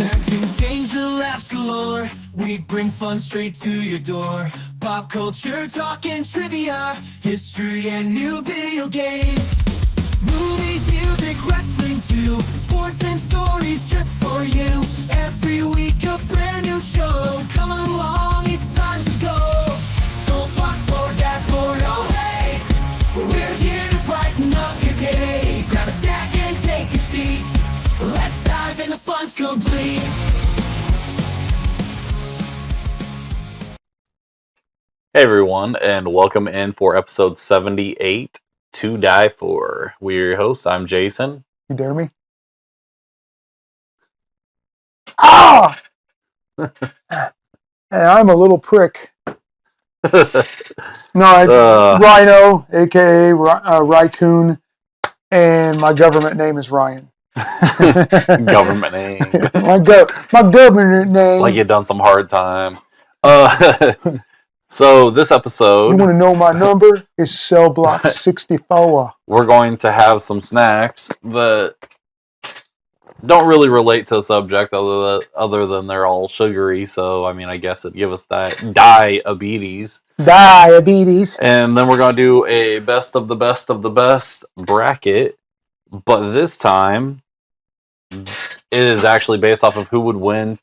Entertainment games and laughs galore. We bring fun straight to your door. Pop culture, talk and trivia, history and new video games. Movies, music, wrestling too. Sports and stories just for you. Every week a brand new show. Come along, it's time to go. Soapbox or dashboard, oh hey. We're here to brighten up your day. Grab a snack and take a seat. Let's dive in, the fun's complete. Hey everyone, and welcome in for episode 78, To Die For. We're your hosts. I'm Jason. You dare me? Ah! Hey, I'm a little prick. No, Rhino, aka Raccoon, and my government name is Ryan. Government name. my government name. Like you done some hard time. So this episode, You want to know my number? It's cell block 64. we're going to have some snacks that don't really relate to the subject other than they're all sugary. So, I mean, I guess it'd give us diabetes. Diabetes. And then we're going to do a best of the best of the best bracket. But this time, it is actually based off of who would win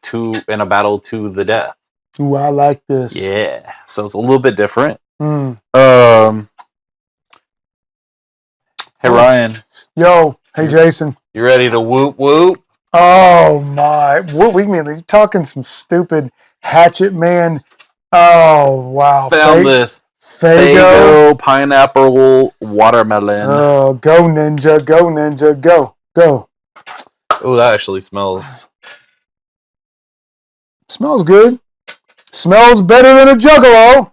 in a battle to the death. Ooh, I like this. Yeah. So it's a little bit different. Mm. Hey, Ryan. Yo, hey Jason. You ready to whoop whoop? Oh my! What we mean? You're talking some stupid Hatchet Man. Oh wow! Found this. Faygo. Faygo pineapple watermelon. Oh, go ninja, go ninja, go, go. Oh, that actually smells. Smells good. Smells better than a Juggalo.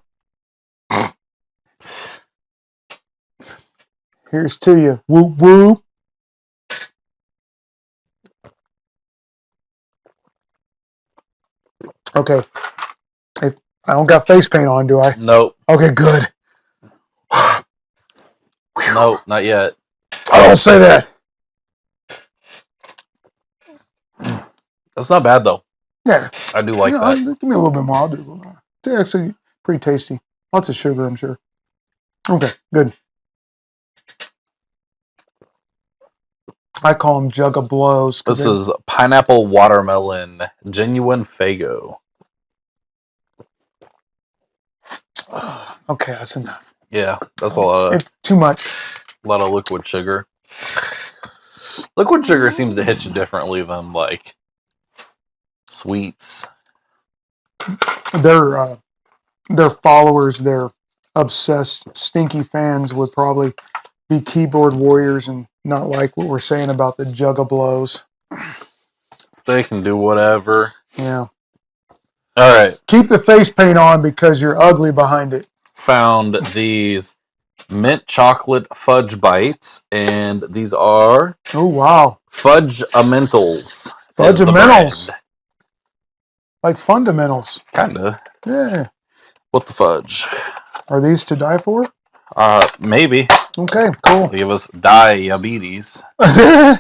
Here's to you. Whoop whoop. Okay. If I don't got face paint on, do I? Nope. Okay, good. Nope, not yet. I don't say that. That's not bad though. Yeah. I do like Yeah, that. Give me a little bit more. I'll do a little more. It's actually pretty tasty. Lots of sugar, I'm sure. Okay, good. I call them Jugga-Blows. This is pineapple watermelon, genuine Faygo. Okay, that's enough. Yeah, that's a lot It's too much. of liquid sugar. Liquid sugar seems to hit you differently than like sweets. Their followers, their obsessed, stinky fans would probably be keyboard warriors and not like what we're saying about the Jugga-Blows. They can do whatever. Yeah. All right. Keep the face paint on because you're ugly behind it. Found these mint chocolate fudge bites, and these are Oh, wow. Fudge-A-Mentals. Fudge-A-Mentals. Like fundamentals. Kinda. Yeah. What the fudge? Are these to die for? Maybe. Okay, cool. They give us diabetes. Well,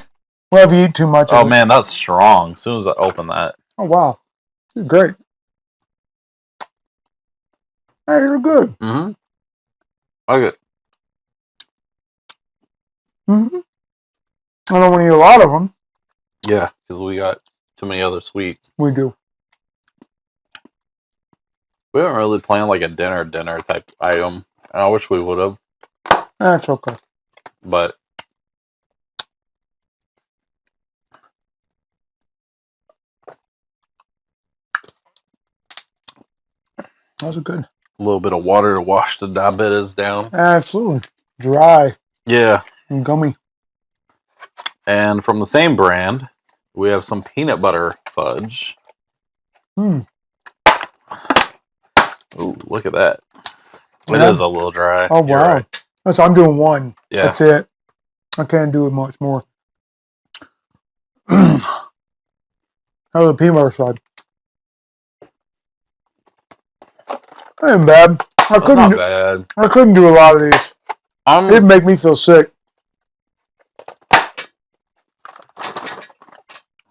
if you eat too much of Oh it. man, that's strong. As soon as I open that. Oh, wow. This is great. Hey, you're good. Mm-hmm. Okay. Mm-hmm. I don't want to eat a lot of them. Yeah, because we got too many other sweets. We do. We haven't really planned like a dinner type item. And I wish we would have, That's okay. but Those are good. a little bit of water to wash the diabetes down. Absolutely. Dry Yeah. and gummy. And from the same brand, we have some peanut butter fudge. Hmm. Ooh, look at that. It Yeah. is a little dry. Oh, You're wow. right. So I'm doing one. Yeah. That's it. I can't do it much more. How the peanut butter side? That ain't bad. That's not bad. I couldn't do a lot of these. It'd make me feel sick.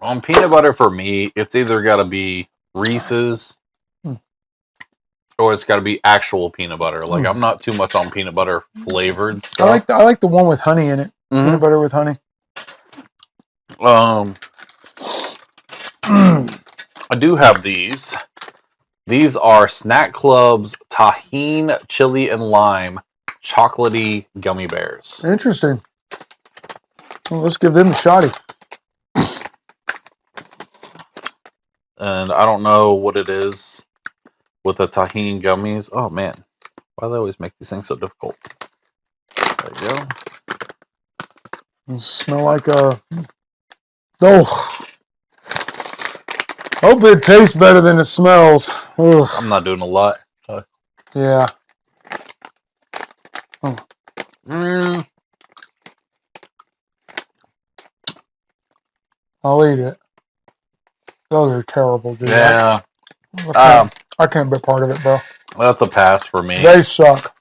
On peanut butter for me, it's either got to be Reese's or it's got to be actual peanut butter. Like I'm not too much on peanut butter flavored stuff. I like the one with honey in it. Mhm. Peanut butter with honey. I do have these. These are Snack Club's Tahine Chili and Lime Chocolatey Gummy Bears. Interesting. Well, let's give them a shotty. And I don't know what it is with the tahine gummies. Oh man, why do they always make these things so difficult? There you go. They smell like a... Oh. Hope it tastes better than it smells. Ugh. I'm not doing a lot. Yeah. I'll eat it. Those are terrible, dude. Yeah, I can't be part of it, bro. that's a pass for me. They suck.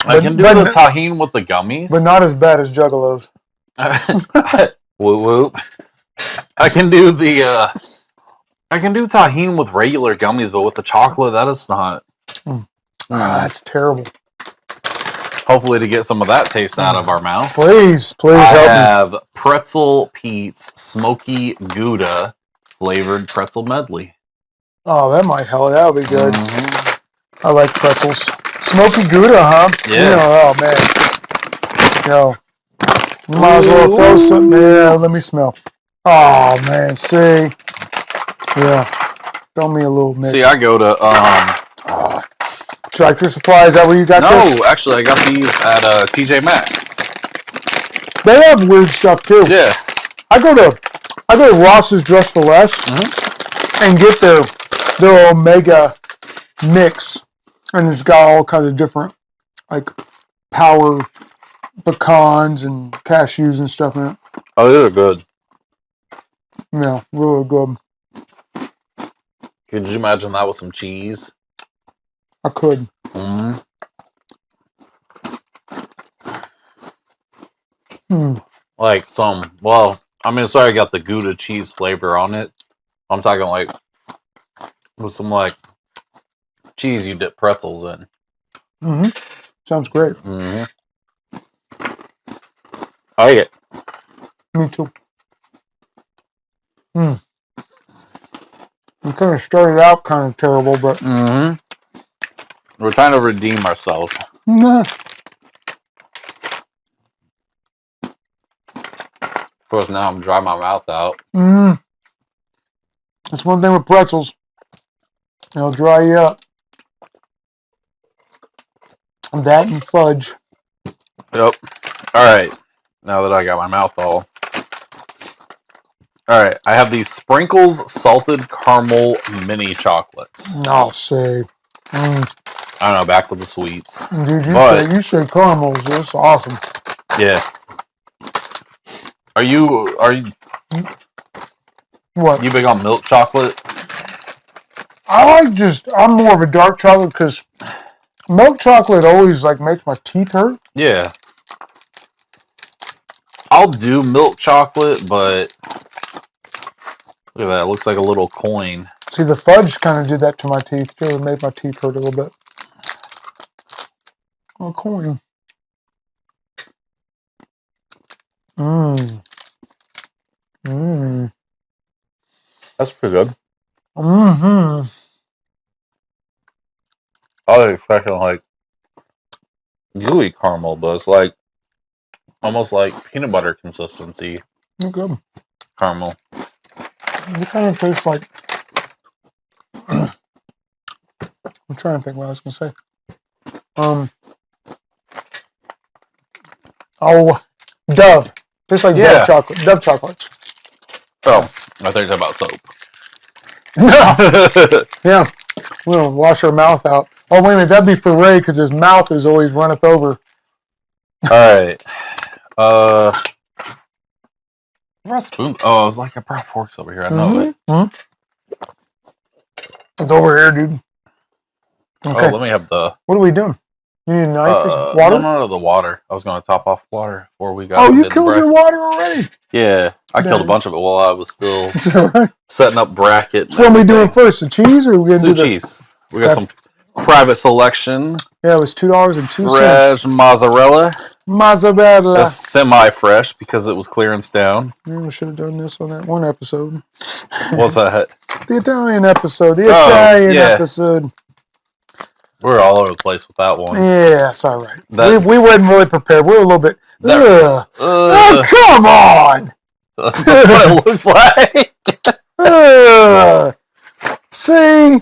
I can do the tahine with the gummies. But not as bad as Juggalos. Whoop whoop. I can do tahine with regular gummies, but with the chocolate, that is not. That's terrible. Hopefully, to get some of that taste out of our mouth. Please I help me. have Pretzel Pete's Smoky Gouda flavored pretzel medley. Oh, that might help. That would be good. Mm-hmm. I like pretzels. Smoky Gouda, huh? Yeah. Oh, man. Yo. You might as well throw something. Yeah, let me smell. Oh, man. See? Yeah. Throw me a little mix. See, I go to Tractor Supply, is that where you got this? No, actually, I got these at TJ Maxx. They have weird stuff, too. Yeah. I go to Ross's Dress for Less and get their Omega mix. And it's got all kinds of different, like, power pecans and cashews and stuff in it. Oh, these are good. Yeah, really good. Could you imagine that with some cheese? I could. Like some, well, I mean, sorry, I got the Gouda cheese flavor on it. I'm talking like with some like cheese you dip pretzels in. Sounds great. I like it. Me too. We kind of started out kind of terrible, but We're trying to redeem ourselves. nah. Of course, now I'm drying my mouth out. That's one thing with pretzels. They'll dry you up. That and fudge. Yep. All right. Now that I got my mouth all. All right. I have these Sprinkles Salted Caramel Mini Chocolates. I'll say. I don't know, back with the sweets. Dude, But- you say caramels. That's awesome. Yeah. Are you What? big on milk chocolate? I'm more of a dark chocolate because milk chocolate always like makes my teeth hurt. Yeah. I'll do milk chocolate, but look at that. It looks like a little coin. See, the fudge kind of did that to my teeth too. It made my teeth hurt a little bit. A coin. That's pretty good. Mm-hmm. I was expecting like gooey caramel, but it's like almost like peanut butter consistency Good. caramel. It kind of tastes like. I'm trying to think what I was going to say. Dove. Tastes like Yeah. Dove chocolate. Dove chocolates. Oh, I think about soap. Yeah. We'll wash our mouth out. Oh, wait a minute. That'd be for Ray because his mouth is always runneth over. All right. Where's my spoon? Oh, I was like, I brought forks over here. I know it. It's over here, dude. Okay. Oh, let me have the. What are we doing? You need a knife or some water? No, the water. I was going to top off water before we got. Oh, you into the killed your bracket. water already? Yeah, I killed a Dang. bunch of it while I was still Is that right? setting up bracket. So what are we doing first? The cheese, or are we Let's gonna do do the cheese. We got some private selection. Yeah, it was $2.02. Fresh mozzarella. Mozzarella. It's semi-fresh because it was clearance down. Yeah, we should have done this on that one episode. What's that? The Italian episode. The Oh, Italian yeah. episode. We're all over the place with that one. Yeah, it's all right. That- We weren't really prepared. We were a little bit. That- Ugh. Oh, come on! That's what it looks like. Ugh. See?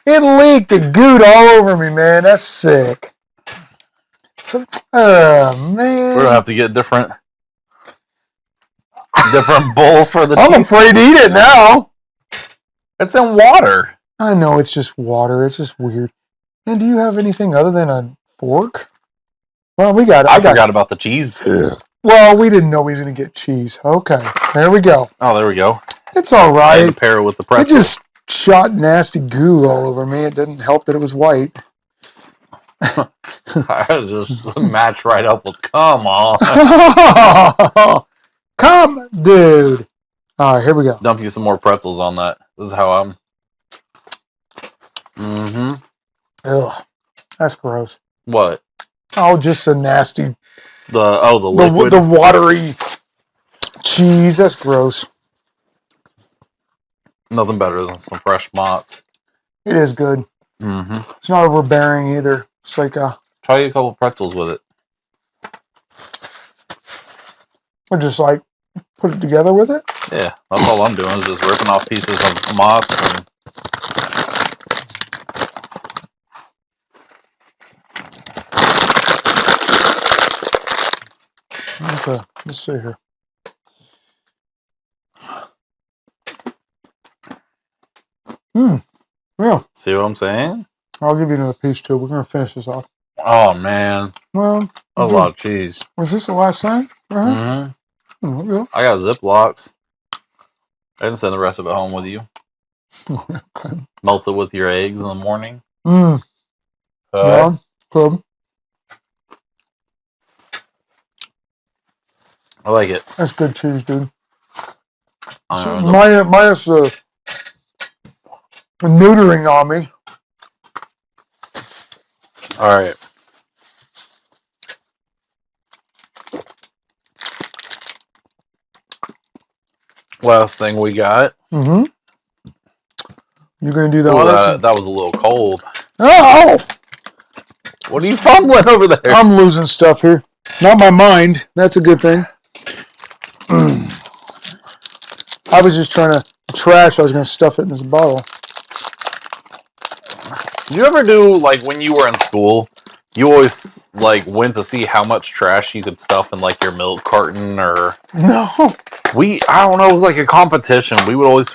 It leaked the goot all over me, man. That's sick. So, man. We're gonna have to get a different bowl for the I'm cheese. afraid to eat it now. It's in water. I know it's just water. It's just weird. And do you have anything other than a fork? Well, we got it. I forgot about the cheese. Well, we didn't know we was going to get cheese. Okay, there we go. Oh, there we go. It's all I had right. to pair it with the It pretzel. just shot nasty goo all over me. It didn't help that it was white. I just match right up with. Come on. Come, dude. All right, here we go. Dump you some more pretzels on that. This is how I'm. Mm-hmm. Ugh, that's gross. What? Oh, just a nasty, The liquid. the watery cheese. That's gross. Nothing better than some fresh mozz. It is good. Mm-hmm. It's not overbearing either. It's like Try a couple pretzels with it. or just like put it together with it. Yeah, that's all I'm doing is just ripping off pieces of mozz and. Okay, let's see here. Yeah, See what I'm saying? I'll give you another piece too. We're gonna finish this off. Oh man, Well, a lot of cheese. was this the last time? Mm-hmm. Okay. I got Ziplocs. I can send the rest of it home with you. Okay. Melt it with your eggs in the morning. Mm. Yeah, good. I like it. That's good cheese, dude. I So, don't know. minus neutering on me. All right. Last thing we got. Mm-hmm. You're gonna do the Ooh, honors? that was a little cold. Oh! What are you fumbling over there? I'm losing stuff here. Not my mind. That's a good thing. I was just trying to trash. I was going to stuff it in this bottle. Do you ever do, like, when you were in school, you always, like, went to see how much trash you could stuff in, like, your milk carton or... No. I don't know, it was like a competition. We would always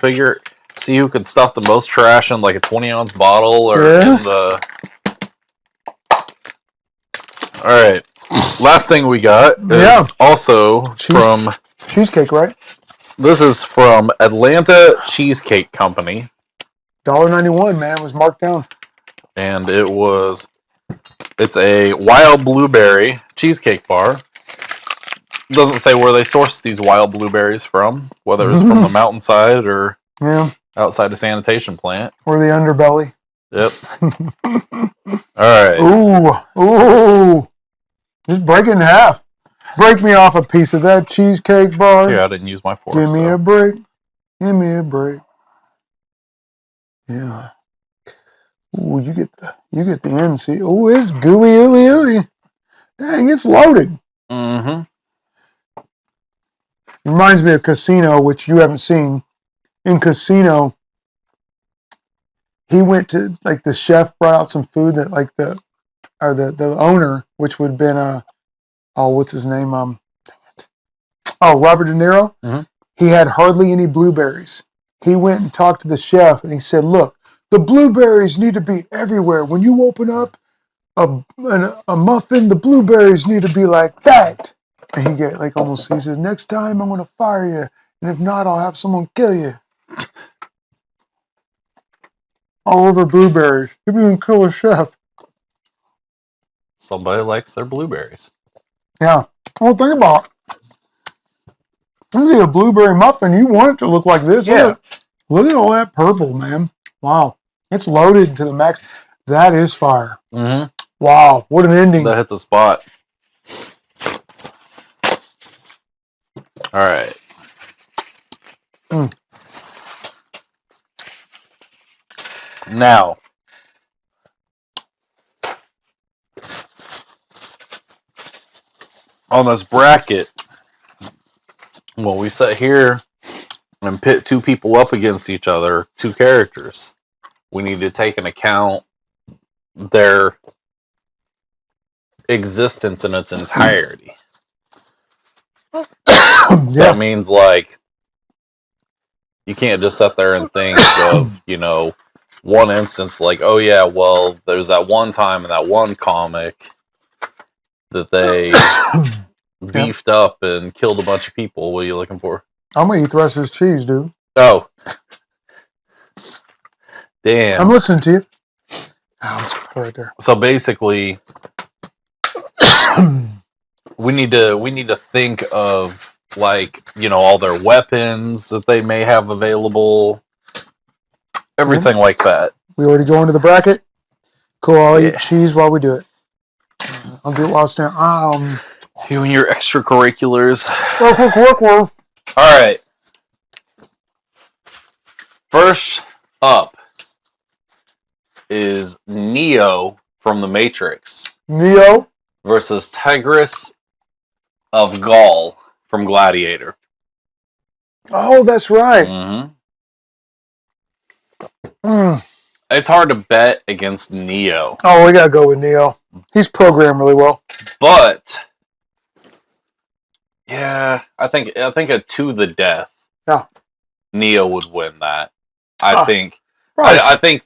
see who could stuff the most trash in, like, a 20-ounce bottle or Yeah. in the... All right. Last thing we got is also from... Cheesecake, right? This is from Atlanta Cheesecake Company. $1.91, man. It was marked down. And it's a wild blueberry cheesecake bar. Doesn't say where they source these wild blueberries from, whether it's from the mountainside or Yeah. outside a sanitation plant. Or the underbelly. Yep. All right. Ooh. Just break it in half. Break me off a piece of that cheesecake bar. Here, I didn't use my fork. Give me so. a break. Give me a break. Yeah. Ooh, you get the end. See, ooh, it's gooey, ooey. Dang, it's loaded. Mm-hmm. Reminds me of Casino, which you haven't seen. In Casino, he went to, like, the chef brought out some food that, like, the owner, which would have been what's his name? Robert De Niro. Mhm. He had hardly any blueberries. He went and talked to the chef, and he said, "Look, the blueberries need to be everywhere. When you open up a muffin, the blueberries need to be like that." And he get like almost. He said, "Next time, I'm going to fire you, and if not, I'll have someone kill you." All over blueberries. Maybe even kill a chef. Somebody likes their blueberries. Yeah. Well, think about it. Look at a blueberry muffin. You want it to look like this. Yeah. Look at all that purple, man. Wow. It's loaded to the max. That is fire. Mm-hmm. Wow. What an ending. That hit the spot. All right. Mm. Now, on this bracket, when we sit here and pit two people up against each other, two characters, we need to take into account their existence in its entirety. So that means, like, you can't just sit there and think of, you know, one instance like, oh yeah, well, there's that one time in that one comic that they beefed up and killed a bunch of people. What are you looking for? I'm going to eat the rest of this cheese, dude. Oh. Damn. I'm listening to you. Oh, it's right there. So basically, we need to think of, like, you know, all their weapons that they may have available, everything like that. We already go into the bracket. Cool. I'll Yeah. eat cheese while we do it. I'll do it while I'm You and your extracurriculars. work. All right. First up is Neo from The Matrix Neo. versus Tigress of Gaul from Gladiator. Oh, that's right. Mm-hmm. Mm. It's hard to bet against Neo, Oh, we got to go with Neo. He's programmed really well. but yeah, I think a to the death. Yeah. Neo would win that. I think Right. I think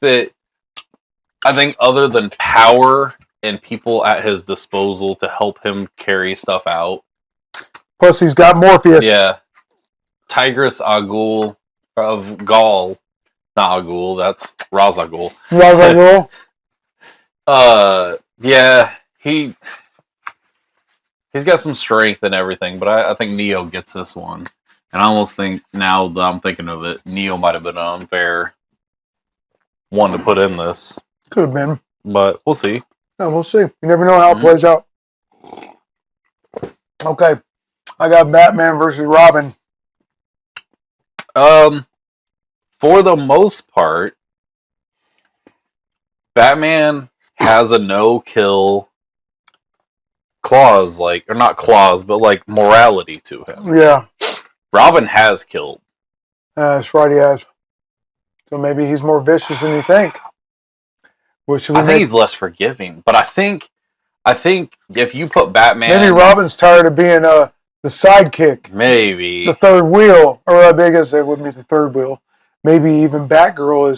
other than power and people at his disposal to help him carry stuff out. Plus, he's got Morpheus. Yeah. Tigress Agul of Gaul. Not Agul, that's Ra's al Ghul. Ra's al Ghul. Yeah, he's got some strength and everything, but I think Neo gets this one. And I almost think, now that I'm thinking of it, Neo might have been an unfair one to put in this. Could have been. But we'll see. Yeah, we'll see. You never know how it plays out. Okay. I got Batman versus Robin. For the most part, Batman has a no-kill clause, like, or not clause, but like morality to him. Yeah. Robin has killed. That's right, he has. So maybe he's more vicious than you think. I think he's less forgiving, but I think if you put Batman, maybe Robin's tired of being the sidekick, maybe the third wheel, or I guess that would be the third wheel. Maybe even Batgirl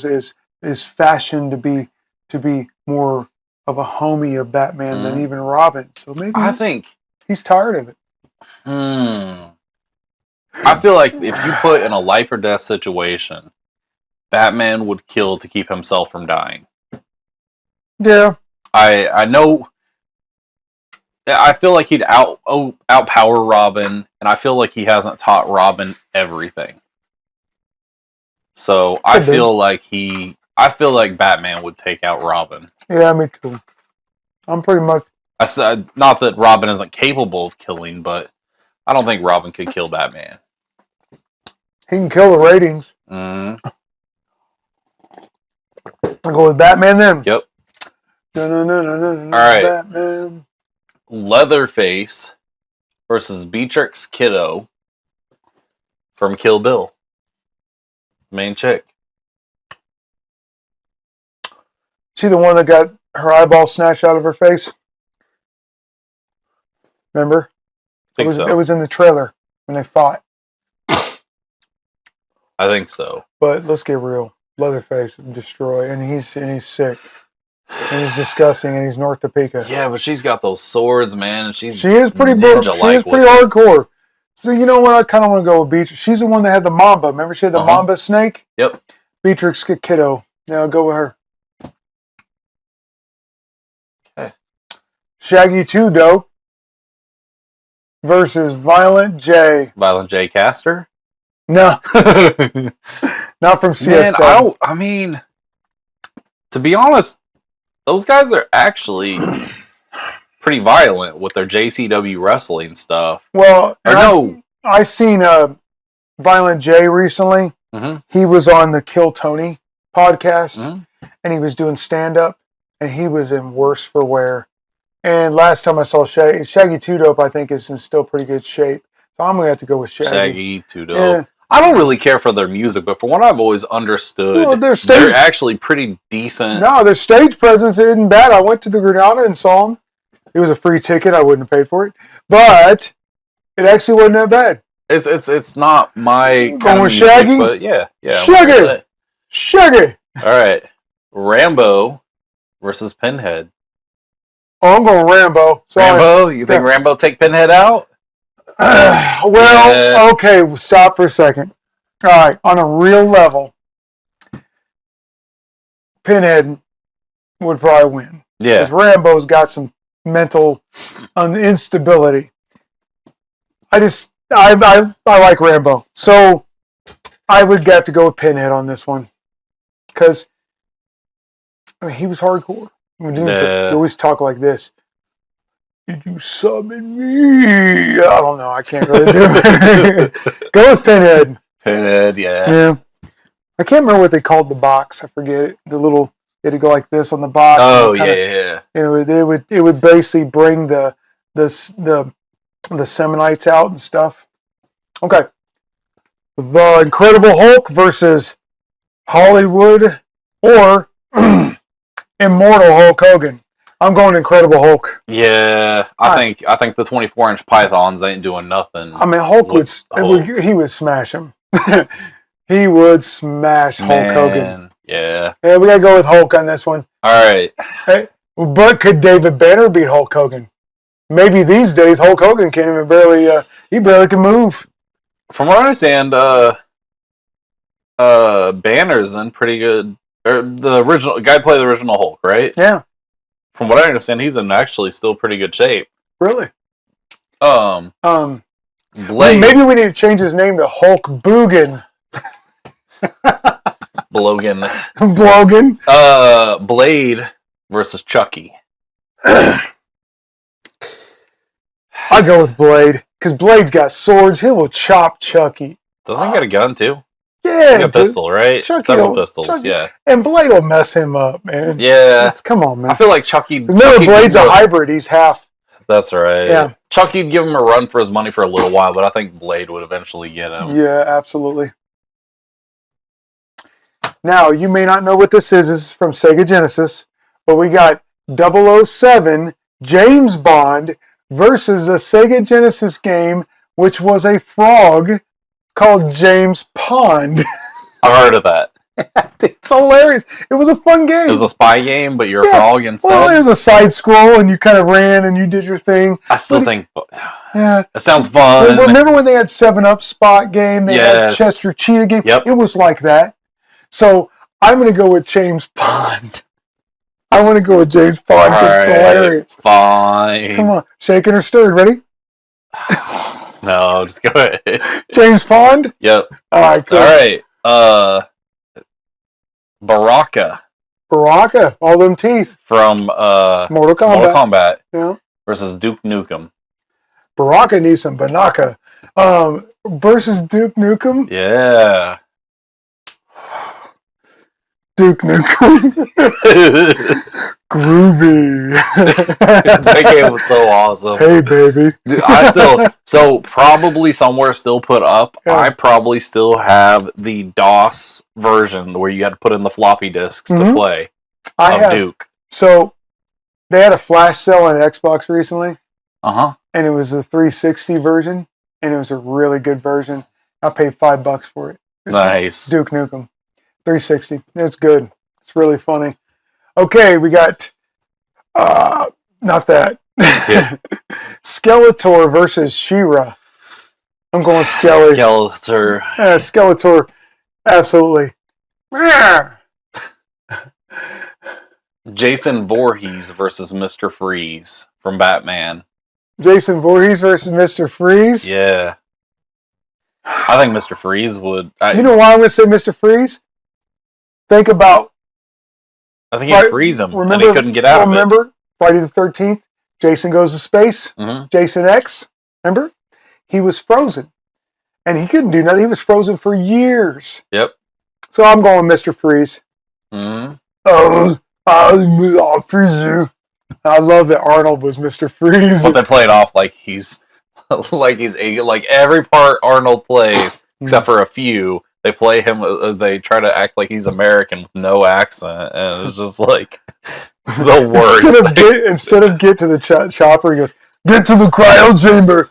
is fashioned to be more of a homie of Batman than even Robin. So maybe I think he's tired of it. I feel like if you put in a life or death situation, Batman would kill to keep himself from dying. Yeah. I know. I feel like he'd outpower Robin, and I feel like he hasn't taught Robin everything. So I feel like Batman would take out Robin. Yeah, me too. I'm pretty much. Not that Robin isn't capable of killing, but I don't think Robin could kill Batman. He can kill the ratings. Mm-hmm. I'll go with Batman then. Yep. All right. Batman. Leatherface versus Beatrix Kiddo from Kill Bill. Main chick. She the one that got her eyeball snatched out of her face? Remember? It was in the trailer when they fought. I think so. But let's get real. Leatherface destroy, and he's sick. And he's disgusting, and he's North Topeka. Yeah, but she's got those swords, man, and she is pretty hardcore. So you know what? I kind of want to go with Beatrix. She's the one that had the Mamba. Remember, she had the Mamba snake. Yep. Beatrix Kiddo. Yeah, I'll go with her. Okay. Shaggy 2 Dope versus Violent J. Violent J Caster. No, Man, not from CSW. I mean, to be honest, those guys are actually pretty violent with their JCW wrestling stuff. Well, Or no, I seen Violent J recently. Mhm. He was on the Kill Tony podcast, Mhm. and he was doing stand-up, and he was in worse for wear. And last time I saw Shaggy 2 Dope, I think is in still pretty good shape. So I'm going to have to go with Shaggy. Shaggy, Too Dope. Yeah. I don't really care for their music, but from what I've always understood, Well, their they're stage- actually pretty decent. No, their stage presence isn't bad. I went to the Granada and saw him. It was a free ticket. I wouldn't have paid for it. But it actually wasn't that bad. It's not my Going kind of with music, Shaggy? but yeah. Shaggy! Shaggy! All right, Rambo versus Pinhead. Oh, I'm going Rambo. Sorry. Rambo, you think Yeah. Rambo take Pinhead out? Well, okay, stop for a second. All right, on a real level, Pinhead would probably win. Yeah, Because Rambo's got some mental instability. I like Rambo. So I would have to go with Pinhead on this one. Because, I mean, he was hardcore. I mean, dude, Yeah. you always talk like this. Did you summon me? I don't know. I can't really do it. Go with Pinhead. Pinhead. Yeah. Yeah. I can't remember what they called the box. I forget it. The little, they had to go like this on the box. Oh and yeah. it would basically bring the Seminites out and stuff. Okay. The Incredible Hulk versus Hollywood or Immortal Hulk Hogan. I'm going Incredible Hulk. Yeah, I think the 24-inch pythons ain't doing nothing. I mean, Hulk would With Hulk. he would smash him. He would smash Hulk Hogan. Yeah. Yeah, we gotta go with Hulk on this one. All right. Hey, but could David Banner beat Hulk Hogan? Maybe these days Hulk Hogan can't even he barely can move. From what I understand, Banner's in pretty good. Or the original guy played the original Hulk, right? Yeah, From what I understand, he's in actually still pretty good shape. really. Blade, Maybe we need to change his name to Hulk Boogan. Blogan. Blogan. Blade versus Chucky. I go with Blade because Blade's got swords. He will chop Chucky. Doesn't he get a gun too? Yeah, Like a dude. pistol, right? Chucky Several don't- pistols, Chucky- yeah. And Blade will mess him up, man. Yeah. Come on, man. I feel like Chucky. Remember, Chucky Blade's a would- hybrid. He's half. That's right. Yeah. Chucky'd give him a run for his money for a little while, but I think Blade would eventually get him. Yeah, absolutely. Now, you may not know what this is. This is from Sega Genesis, but we got 007 James Bond versus a Sega Genesis game, which was a frog called James Pond. I've heard of that. It's hilarious. It was a fun game. It was a spy game, but you're a Yeah. frog instead. Well, it was a side scroll, and you kind of ran and you did your thing. I still but- think Yeah. it sounds fun. Remember when they had 7-Up spot game? They had Yes. Chester Cheetah game? Yep. It was like that. So I'm going to go with James Pond. I want to go with James Pond because it's hilarious. Fine. Come on. Shaken or stirred. Ready? No, just go ahead. James Pond? Yep. All right, cool. All right. Baraka Baraka. All them teeth. from Mortal Kombat. Mortal Kombat Yeah. versus Duke Nukem. Baraka needs some Banaka. Versus Duke Nukem. Yeah. Duke Nukem. Groovy. That game was so awesome. Hey, baby. Dude, I still, so probably somewhere still put up, Yeah. I probably still have the DOS version where you had to put in the floppy disks to Mhm. play I of have. Duke. So they had a flash sale on Xbox recently, Uh-huh. and it was a 360 version, and it was a really good version. I paid $5 for it. It's Nice. Duke Nukem 360. It's good. It's really funny. Okay, we got not that. Yeah. Skeletor versus She-Ra. I'm going Skelly. Skeletor. Skeletor, absolutely. Jason Voorhees versus Mr. Freeze from Batman. Jason Voorhees versus Mr. Freeze. Yeah. I think Mr. Freeze would. You know why I'm going to say Mr. Freeze? Think about. I think he'd freeze him and he couldn't get out of it. Remember Friday the 13th? Jason Goes to Space. Mm-hmm. Jason X. Remember? He was frozen. And he couldn't do nothing. He was frozen for years. Yep. So I'm going Mr. Freeze. Mm-hmm. I'll freeze you. I love that Arnold was Mr. Freeze. But they play it off like he's like every part Arnold plays, except for a few. They play him. They try to act like he's American with no accent, and it's just like the worst. Instead of get to the chopper, he goes, "Get to the cryo chamber."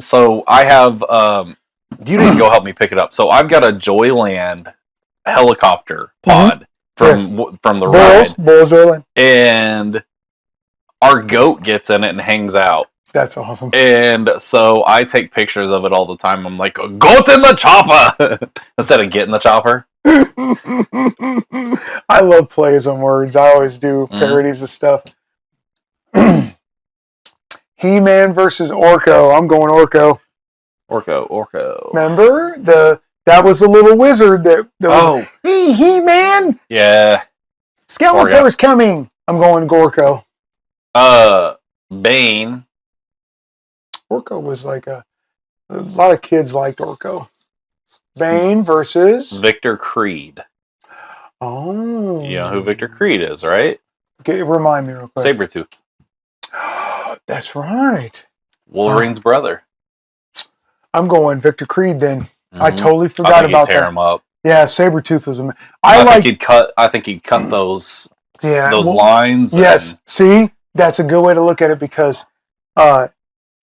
So I have. You didn't go help me pick it up. So I've got a Joyland helicopter pod from the ride. Bulls Joyland. And our goat gets in it and hangs out. That's awesome. And so I take pictures of it all the time. I'm like, goat in the chopper! Instead of get in the chopper. I love plays on words. I always do parodies of stuff. He-Man versus Orko. I'm going Orko. Orko. Remember? That was a little wizard that was, He-Man! Yeah. Skeletor's coming! I'm going Gorko. Bane. Orko was like a lot of kids liked Orko. Bane versus Victor Creed. Oh. You know who Victor Creed is, right? Okay, remind me real quick. Sabretooth. That's right. Wolverine's brother. I'm going Victor Creed then. Mm-hmm. I totally forgot about tear that. him up. Yeah, Sabretooth was amazing. I think he'd cut those lines. Yes. See, that's a good way to look at it because I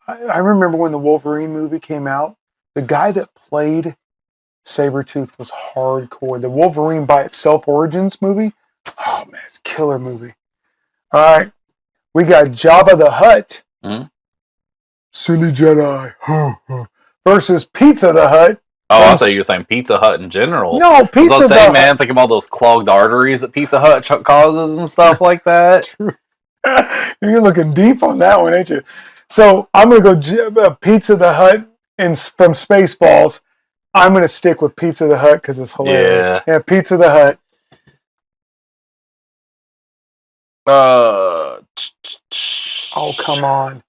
remember when the Wolverine movie came out, the guy that played Sabretooth was hardcore. The Wolverine by itself Origins movie, oh man, it's a killer movie. All right. We got Jabba the Hutt, Silly Jedi, versus Pizza the Hutt. Oh, I thought you were saying Pizza Hut in general. No, Pizza Hut. I was man, think of all those clogged arteries that Pizza Hut causes and stuff like that. You're looking deep on that one, ain't you? So I'm going to go Pizza the Hutt from Spaceballs. I'm going to stick with Pizza the Hutt because it's hilarious. Yeah, Pizza the Hutt. Oh, come on.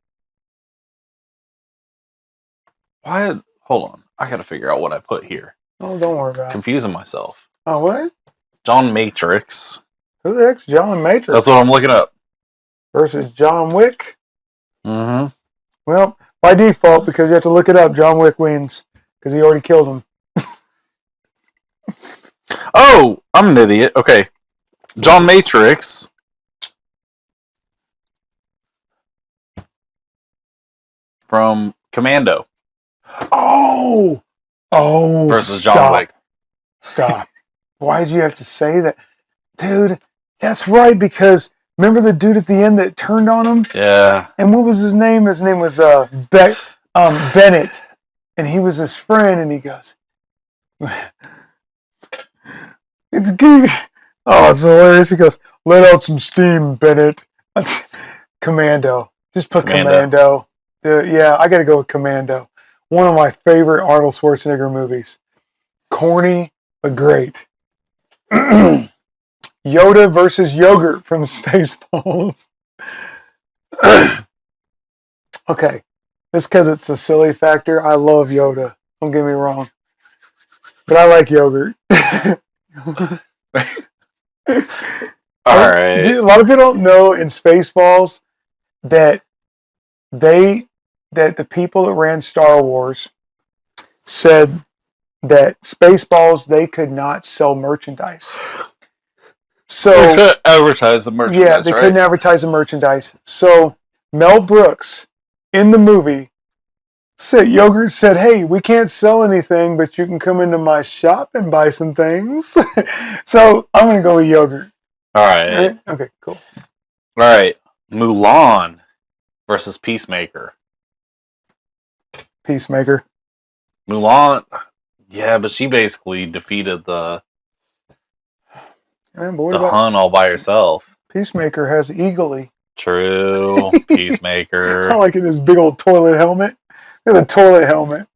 Why? Hold on. I got to figure out what I put here. Oh, don't worry about it. Confusing myself. Oh, what? John Matrix. Who the heck's John Matrix? That's what I'm looking up. Versus John Wick? Mm-hmm. Well, by default, because you have to look it up, John Wick wins. Because he already killed him. Oh, I'm an idiot. Okay. John Matrix. From Commando. Oh! Versus stop. John Wick. Stop. Why did you have to say that? Dude, that's right, because remember the dude at the end that turned on him? Yeah. And what was his name? His name was Bennett. And he was his friend, and he goes, it's good. Oh, it's hilarious. He goes, let out some steam, Bennett. Commando. Just put Commando. Yeah, I got to go with Commando. One of my favorite Arnold Schwarzenegger movies. Corny, but great. Yoda versus Yogurt from Spaceballs. Okay. Just because it's a silly factor, I love Yoda. Don't get me wrong. But I like yogurt. All right. A lot of people don't know in Spaceballs that the people that ran Star Wars said that Spaceballs, they could not sell merchandise. So they couldn't advertise the merchandise. Yeah, they couldn't advertise the merchandise. So Mel Brooks in the movie Yogurt said, hey, we can't sell anything, but you can come into my shop and buy some things. So I'm going to go with Yogurt. All right. Okay, cool. All right. Mulan versus Peacemaker. Peacemaker. Mulan, yeah, but she basically defeated the Man, but what The about Hun all by herself. Peacemaker has Eagly. True. I Peacemaker. like it, his big old toilet helmet. And a toilet helmet.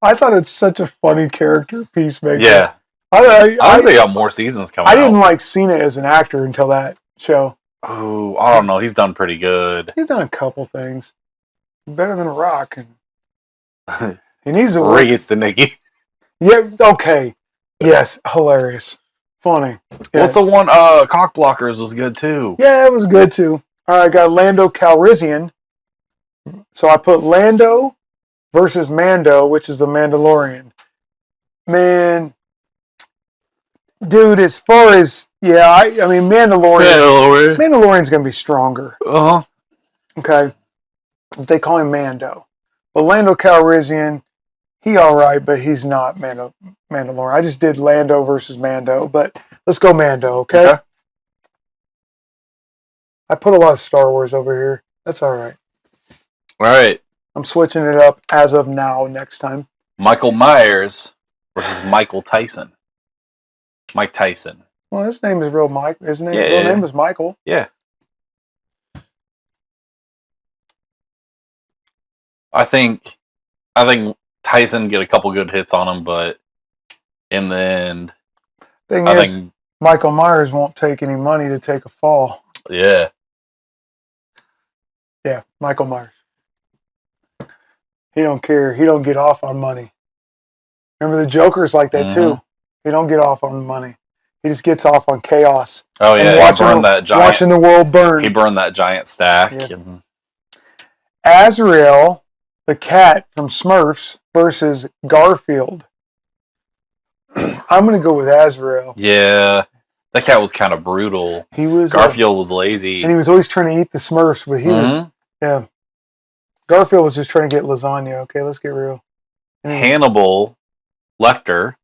I thought it's such a funny character, Peacemaker. Yeah. I think they got more seasons coming I didn't out. like Cena as an actor until that show. Oh, I don't know. He's done pretty good. He's done a couple things. Better than a Rock. And he needs to work. Reads to Nikki. Yeah, okay. Yes, hilarious. Funny. Yeah. What's the one? Cock Blockers was good too. Yeah, it was good too. All right, I got Lando Calrissian. So I put Lando versus Mando, which is the Mandalorian. Man, dude, as far as, yeah, I mean, Mandalorian's going to be stronger. Uh-huh. Okay? They call him Mando. But Lando Calrissian, he all right, but he's not Mandalorian. I just did Lando versus Mando, but let's go Mando, okay? I put a lot of Star Wars over here. That's all right. All right. I'm switching it up as of now next time. Michael Myers versus Michael Tyson. Mike Tyson. Well, his name is real Mike. His name, Yeah, real yeah. name is Michael. Yeah. I think Tyson get a couple good hits on him, but in the end, Thing I is, think Michael Myers won't take any money to take a fall. yeah. Yeah, Michael Myers. He don't care. He don't get off on money. Remember the Joker's like that too. He don't get off on money. He just gets off on chaos. Oh And yeah, he burned that giant. watching the world burn. He burned that giant stack. Yeah. And Azrael, the cat from Smurfs, versus Garfield. I'm going to go with Azrael. yeah, that cat was kind of brutal. He was Garfield was lazy. and he was always trying to eat the Smurfs, but he was, yeah. Garfield was just trying to get lasagna. Okay, let's get real. Hannibal Lecter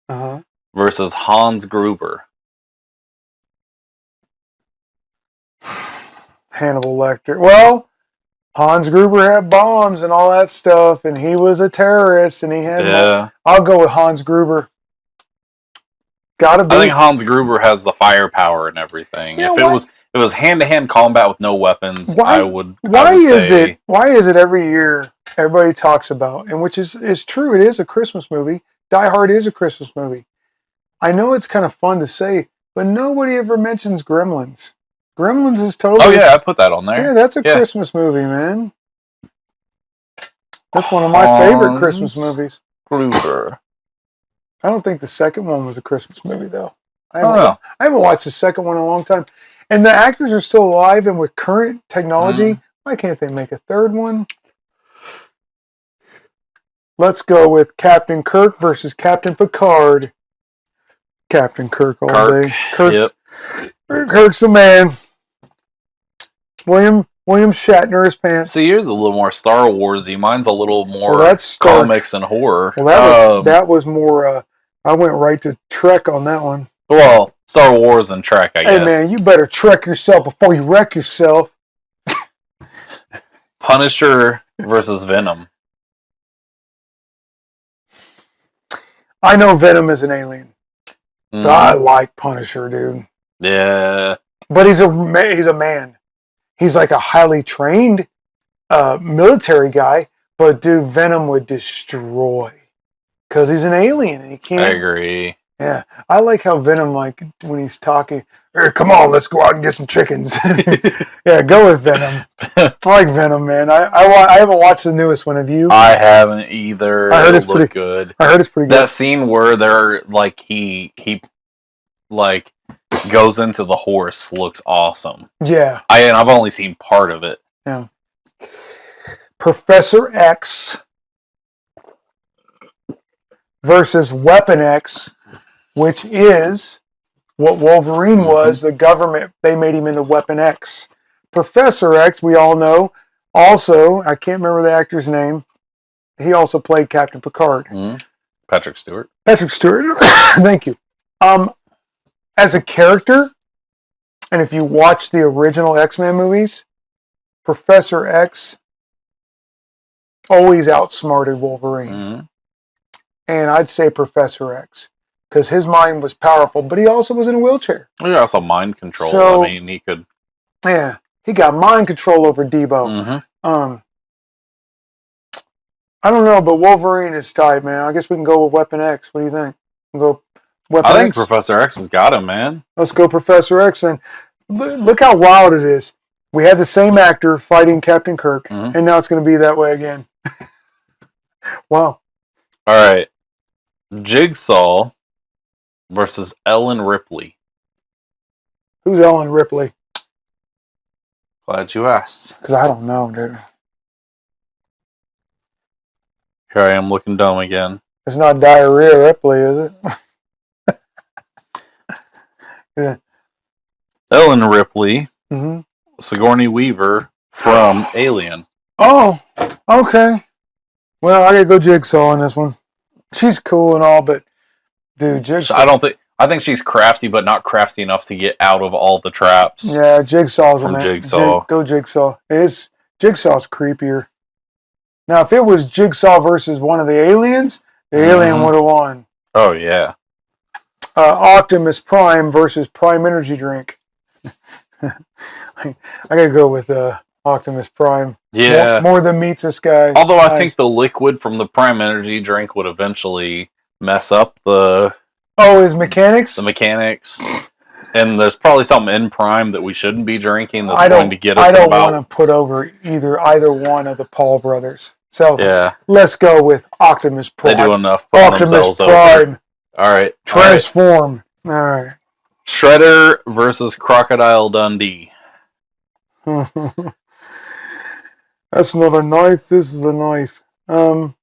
Uh-huh. versus Hans Gruber. Hannibal Lecter. Well, Hans Gruber had bombs and all that stuff, and he was a terrorist, and he had. Yeah, I'll go with Hans Gruber. Gotta be. I think Hans Gruber has the firepower and everything. You know If what? it was hand to hand combat with no weapons, Why- I would. Why I would is say, it? Why is it every year everybody talks about, and which is true? It is a Christmas movie. Die Hard is a Christmas movie. I know it's kind of fun to say, but nobody ever mentions Gremlins. Gremlins is totally. Oh yeah, I put that on there. Yeah, that's a Yeah. Christmas movie, man. That's one of my favorite Christmas Hans movies. Gruber. I don't think the second one was a Christmas movie, though. I don't know. I haven't watched the second one in a long time. And the actors are still alive, and with current technology, why can't they make a third one? Let's go with Captain Kirk versus Captain Picard. Captain Kirk all Kirk. day. Kirk's the man. William Shatner his pants. See, yours is a little more Star Warsy. Mine's a little more Well, that's Star- comics and horror. Well, that was more. I went right to Trek on that one. Well, Star Wars and Trek, I guess. Hey man, you better Trek yourself before you wreck yourself. Punisher versus Venom. I know Venom is an alien. Mm, But I like Punisher, dude. yeah. But he's a man. He's like a highly trained military guy. But dude, Venom would destroy because he's an alien and he can't. I agree. Yeah, I like how Venom, like when he's talking, "Hey, come on, let's go out and get some chickens." Yeah, go with Venom. I like Venom, man. I haven't watched the newest one. Have you? I haven't either. I heard It it's looked pretty good. I heard it's pretty good. That scene where they're like he like goes into the horse looks awesome. Yeah. I've only seen part of it. Yeah. Professor X versus Weapon X, which is what Wolverine was. The government, they made him into Weapon X. Professor X, we all know, also, I can't remember the actor's name. He also played Captain Picard. Patrick Stewart. Patrick Stewart. Thank you. As a character, and if you watch the original X-Men movies, Professor X always outsmarted Wolverine. And I'd say Professor X. because his mind was powerful, but he also was in a wheelchair. He also mind control. So- I mean, he could. Yeah, he got mind control over Debo. Mhm. I don't know, but Wolverine is tied, man. I guess we can go with Weapon X. What do you think? We'll go Weapon I think X. Professor X has got him, man. Let's go Professor X. And look how wild it is. We had the same actor fighting Captain Kirk, Mhm. and now it's going to be that way again. Wow. All right. Jigsaw versus Ellen Ripley. Who's Ellen Ripley? Glad you asked. Because I don't know, dude. Here I am looking dumb again. It's not Diarrhea Ripley, is it? Yeah. Ellen Ripley, Mm-hmm. Sigourney Weaver from Alien. Oh, okay. Well, I gotta go Jigsaw on this one. She's cool and all, but dude, Jigsaw. I think she's crafty, but not crafty enough to get out of all the traps. Yeah, Jigsaw's From a man. Jigsaw. Go Jigsaw. Jigsaw's creepier. Now, if it was Jigsaw versus one of the aliens, the alien Mhm. would have won. Oh yeah. Optimus Prime versus Prime Energy Drink. I gotta go with Optimus Prime. Yeah. More than meets this guy. Although I Nice. think the liquid from the Prime Energy drink would eventually mess up the his mechanics. mechanics. And there's probably something in Prime that we shouldn't be drinking that's I going to get us I don't about. want to put over either one of the Paul brothers. So Yeah, let's go with Optimus they Prime. do enough putting Optimus themselves over. Prime. All right. Transform. All right. Shredder versus Crocodile Dundee. That's not a knife. This is a knife. I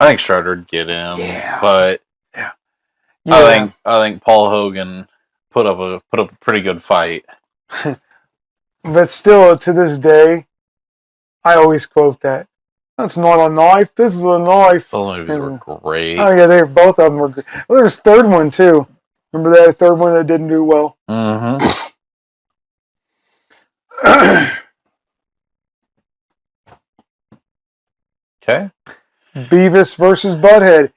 think Shredder'd get him, Yeah. but Yeah. I think Paul Hogan put up a pretty good fight. But still, to this day, I always quote that. That's not a knife. This is a knife. Those movies were great. Oh yeah, both of them were good. Well, there's a third one too. Remember that third one that didn't do well? Mm-hmm. Okay. Beavis versus Butthead.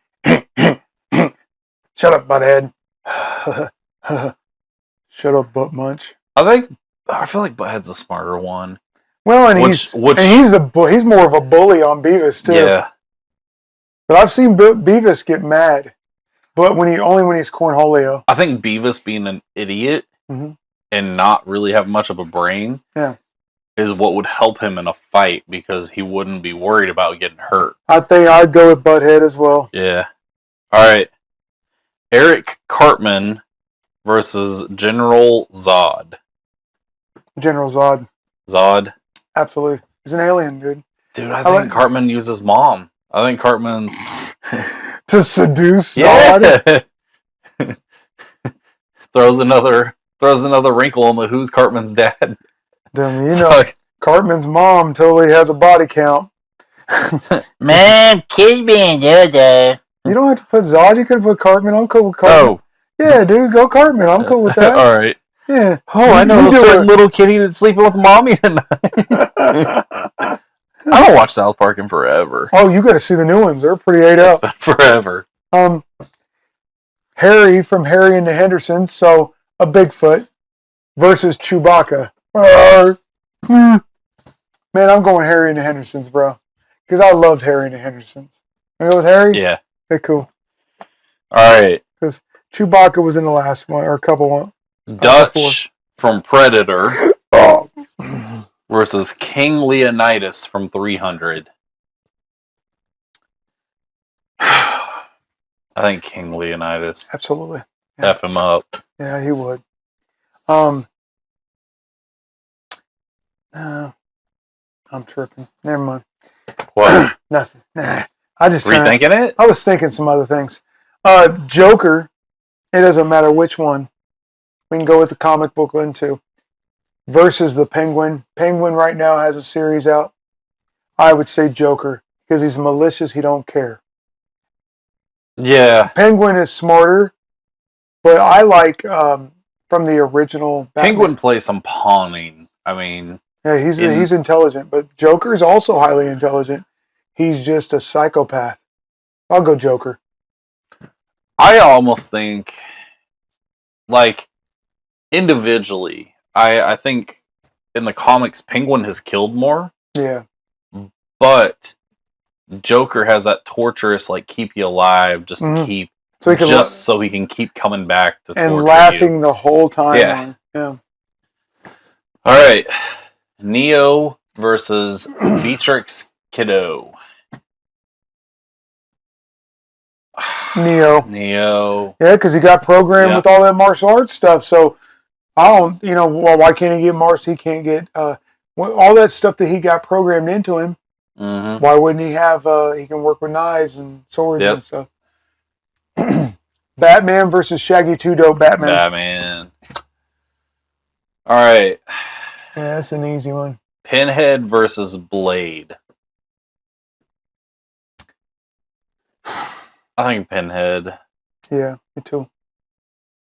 Shut up, Butthead. Shut up, Butt Munch. I feel like Butthead's a smarter one. Well, and Which- he's more of a bully on Beavis too. Yeah. But I've seen Beavis get mad, but only when he's Cornholio. I think Beavis being an idiot Mhm. and not really have much of a brain Yeah. is what would help him in a fight because he wouldn't be worried about getting hurt. I think I'd go with Butthead as well. Yeah. All right. Eric Cartman versus General Zod. General Zod, Zod. absolutely. He's an alien, dude. Dude, I think like- Cartman uses mom. I think Cartman. To seduce Zod. Yeah. throws another wrinkle in the who's Cartman's dad. Damn, It's you know, like, Cartman's mom totally has a body count. Mom, kids being there. You don't have to put Zod. You could put Cartman. I'm cool with Cartman. oh, Yeah, dude, go Cartman. I'm cool with that. all right. Yeah. Oh, I know You a do certain it. little kitty that's sleeping with mommy tonight. I don't watch South Park in forever. Oh, you got to see the new ones. They're pretty ate It's up. been forever. Harry from Harry and the Hendersons, so a Bigfoot versus Chewbacca. Man, I'm going Harry and the Hendersons, bro, because I loved Harry and the Hendersons. I go with Harry. Yeah. Okay, cool. All right. Chewbacca was in the last one or a couple one. Dutch from Predator Oh, versus King Leonidas from 300. I think King Leonidas. absolutely. F him up. Yeah, he would. I'm tripping. Never mind. What? Nothing. Nah. I just Rethinking it? I was thinking some other things. Joker. It doesn't matter which one. We can go with the comic book one too. Versus the Penguin. Penguin right now has a series out. I would say Joker because he's malicious. He don't care. Yeah. Penguin is smarter, but I like from the original. Batman. Penguin plays some pawning. I mean, Yeah, he's intelligent, but Joker is also highly intelligent. He's just a psychopath. I'll go Joker. I almost think, like, individually, I think in the comics, Penguin has killed more, Yeah. but Joker has that torturous, like, keep you alive, just to keep, So he can so he can keep coming back to and torture laughing you. the whole time. Yeah. Yeah. All right, Neo versus Beatrix Kiddo. Neo. Neo. Yeah, because he got programmed Yeah. with all that martial arts stuff. So I don't, well, why can't he get Mars? He can't get all that stuff that he got programmed into him. Mm-hmm. Why wouldn't he have? He can work with knives and swords and stuff. Batman versus Shaggy Two Dope Batman. Batman. All right. Yeah, that's an easy one. Pinhead versus Blade. I think Pinhead. Yeah, me too.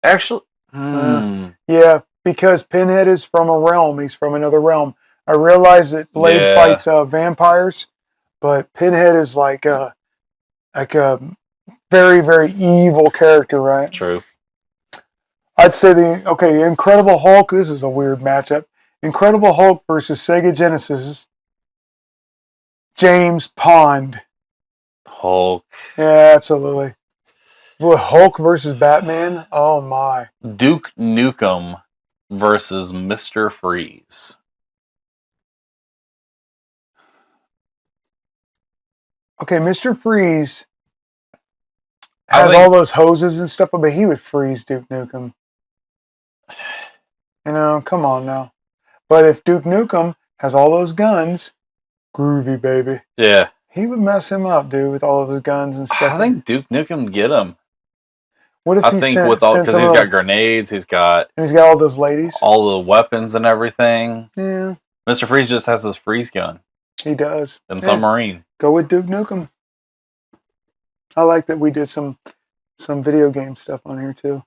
Actually, Yeah, because Pinhead is from a realm. He's from another realm. I realize that Blade fights vampires, but Pinhead is like a very, very evil character, right? True. I'd say Incredible Hulk. This is a weird matchup. Incredible Hulk versus Sega Genesis. James Pond. Hulk. Yeah, absolutely. Well, Hulk versus Batman. Oh my. Duke Nukem versus Mr. Freeze. Okay, Mr. Freeze has all those hoses and stuff, but he would freeze Duke Nukem. Come on now. But if Duke Nukem has all those guns, groovy baby. Yeah. He would mess him up, dude, with all of his guns and stuff. I think Duke Nukem would get him. What if because he's got grenades, he's got all those ladies, all the weapons and everything. Yeah. Mr. Freeze just has his freeze gun. He does. And submarine. Go with Duke Nukem. I like that we did some video game stuff on here too.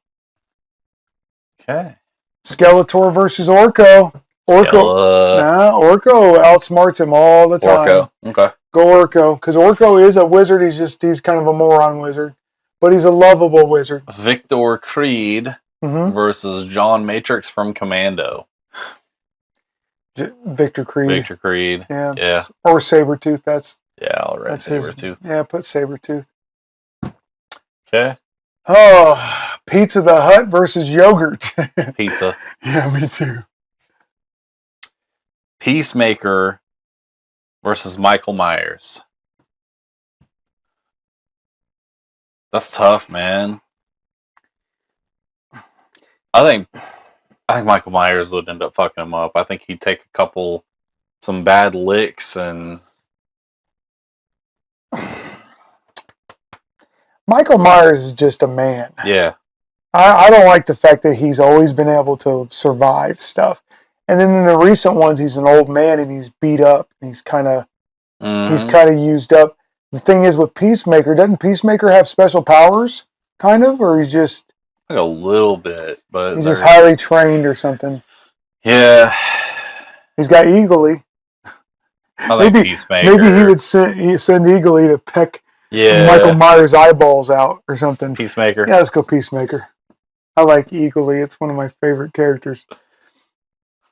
Okay. Skeletor versus Orko. Orko outsmarts him all the time. Orko. Okay. Go Orko, because Orko is a wizard. He's kind of a moron wizard, but he's a lovable wizard. Victor Creed versus John Matrix from Commando. Victor Creed. Victor Creed. Yeah. Or Sabretooth. That's Sabretooth. Yeah, put Sabretooth. Okay. Oh, Pizza the Hut versus yogurt. Pizza. Yeah, me too. Peacemaker versus Michael Myers. That's tough, man. I think Michael Myers would end up fucking him up. I think he'd take some bad licks and. Michael Myers is just a man. Yeah. I don't like the fact that he's always been able to survive stuff. And then in the recent ones, he's an old man and he's beat up. He's kind of used up. The thing is with Peacemaker, doesn't Peacemaker have special powers? Kind of? Or he's just... Like a little bit, but... He's just highly trained or something. Yeah. He's got Eagly. I think Peacemaker. Maybe he would send Eagly to peck Michael Myers' eyeballs out or something. Peacemaker. Yeah, let's go Peacemaker. I like Eagly. It's one of my favorite characters.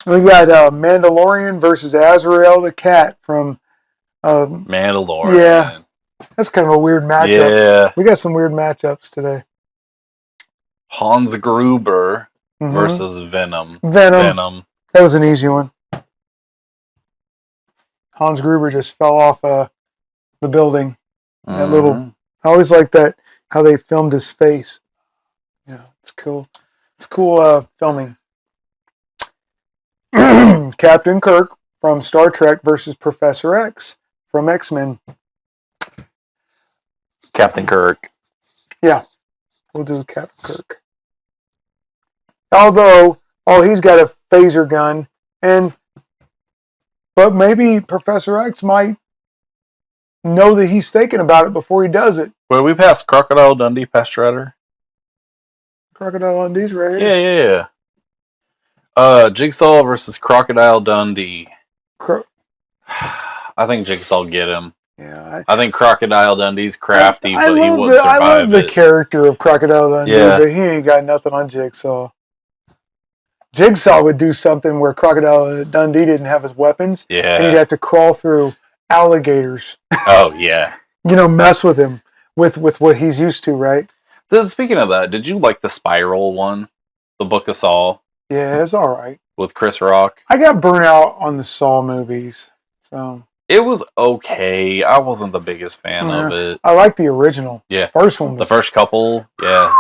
We got Mandalorian versus Azrael the cat from... Mandalorian. Yeah. That's kind of a weird matchup. Yeah. We got some weird matchups today. Hans Gruber versus Venom. Venom. That was an easy one. Hans Gruber just fell off the building. That little... I always like that, how they filmed his face. Yeah, it's cool. It's cool filming. Captain Kirk from Star Trek versus Professor X from X-Men. Captain Kirk. Yeah, we'll do Captain Kirk. Although, he's got a phaser gun, but maybe Professor X might know that he's thinking about it before he does it. Well, we passed Crocodile Dundee past Shredder. Crocodile Dundee's right here. Yeah. Jigsaw versus Crocodile Dundee. I think Jigsaw get him. Yeah, I think Crocodile Dundee's crafty, I but he love wouldn't I love survive the it. character of Crocodile Dundee, Yeah. but he ain't got nothing on Jigsaw. Jigsaw would do something where Crocodile Dundee didn't have his weapons, and he'd Yeah. have to crawl through alligators, Oh yeah. mess with him with what he's used to, right? Speaking of that, did you like the Spiral one, the Book of Saw Yeah, it's all right. with Chris Rock? I got burnt out on the Saw movies, so It was okay. I wasn't the biggest fan of Yeah. it. I like the original. Yeah. First one The was first couple, yeah.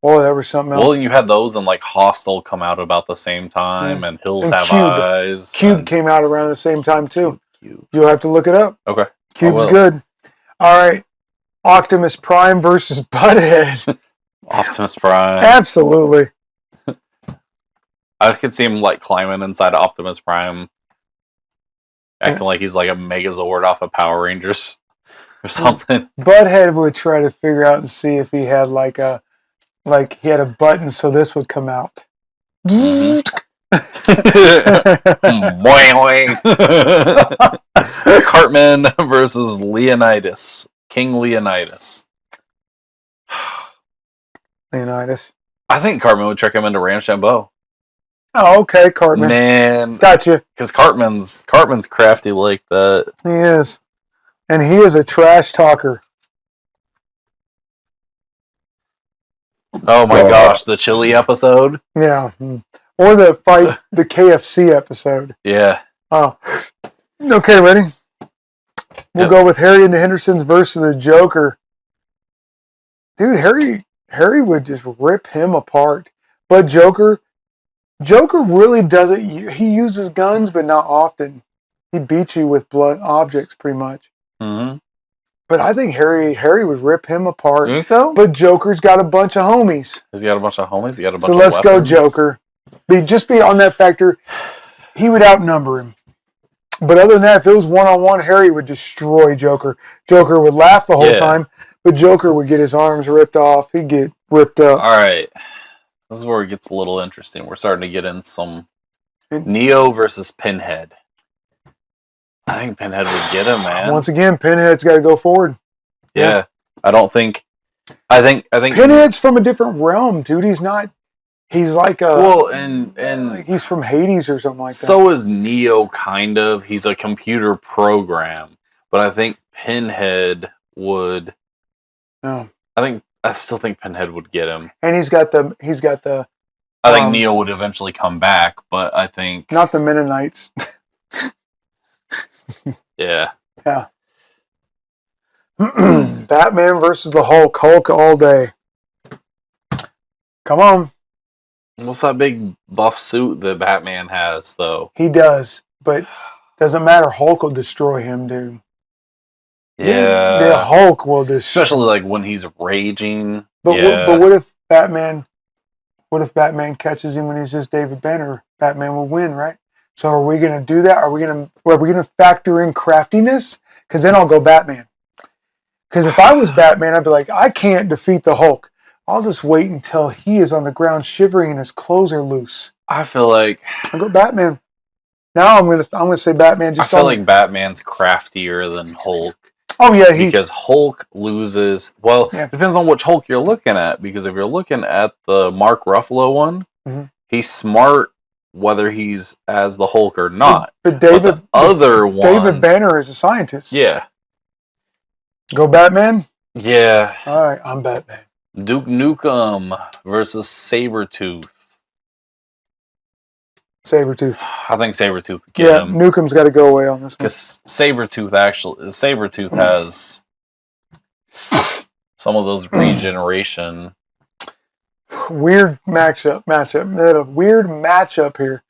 boy, that was something else. Well, you had those and like Hostel come out about the same time, and Hills And Have Cube. Eyes. Cube and came out around the same time too. Cube. You'll have to look it up. Okay. Cube's will. good. All right. Optimus Prime versus Butthead. Optimus Prime. Absolutely. I could see him like climbing inside Optimus Prime, acting like he's like a Megazord off of Power Rangers or something. Butthead would try to figure out and see if he had he had a button so this would come out. Mhm. Boing, boing. Cartman versus Leonidas, King Leonidas. Leonidas. I think Cartman would trick him into Ramshambo. Oh, okay, Cartman. Man, Gotcha. because Cartman's crafty like that. He is. And he is a trash talker. Oh my gosh, the chili episode. Yeah. Or the KFC episode. Yeah. Oh. Okay, ready? We'll go with Harry and the Hendersons versus the Joker. Dude, Harry would just rip him apart. But Joker really doesn't. He uses guns, but not often. He beats you with blunt objects, pretty much. Mm-hmm. But I think Harry would rip him apart. You think so? But Joker's got a bunch of homies. He's got a bunch of homies. He got a bunch So of let's go, weapons. Joker. Just be on that factor. He would outnumber him. But other than that, if it was one-on-one, Harry would destroy Joker. Joker would laugh the whole time, but Joker would get his arms ripped off. He'd get ripped up. All right. This is where it gets a little interesting. We're starting to get in some Neo versus Pinhead. I think Pinhead would get him, man. Once again, Pinhead's got to go forward. Yeah. I think Pinhead's from a different realm, dude. He's not. He's like a. Well, and like he's from Hades or something like that. so is Neo, kind of. He's a computer program, but I think Pinhead would. No. I still think Pinhead would get him. And he's got the. I think Neo would eventually come back, but I think Not the Mennonites. yeah. Yeah. Batman versus the Hulk. Hulk all day. Come on. What's that big buff suit that Batman has, though? He does, but doesn't matter. Hulk will destroy him, dude. Yeah. The Hulk will destroy. Especially like when he's raging. But yeah. but what if Batman? What if Batman catches him when he's just David Banner? Batman will win, right? So are we going to do that? Are we going to factor in craftiness? Because then I'll go Batman. Because if I was Batman, I'd be like, I can't defeat the Hulk. I'll just wait until he is on the ground shivering and his clothes are loose. I feel like I'll go Batman. Now I'm gonna say Batman. I feel like Batman's craftier than Hulk. Oh yeah, because Hulk loses. Well, it depends on which Hulk you're looking at. Because if you're looking at the Mark Ruffalo one, he's smart whether he's as the Hulk or not. But David, the other one, David Banner is a scientist. Yeah. Go Batman. Yeah. All right, I'm Batman. Duke Nukem versus Sabretooth. Sabretooth. I think Sabretooth would get him. Nukem's got to go away on this one. Because Sabretooth has some of those regeneration. Weird matchup. They had a weird matchup here.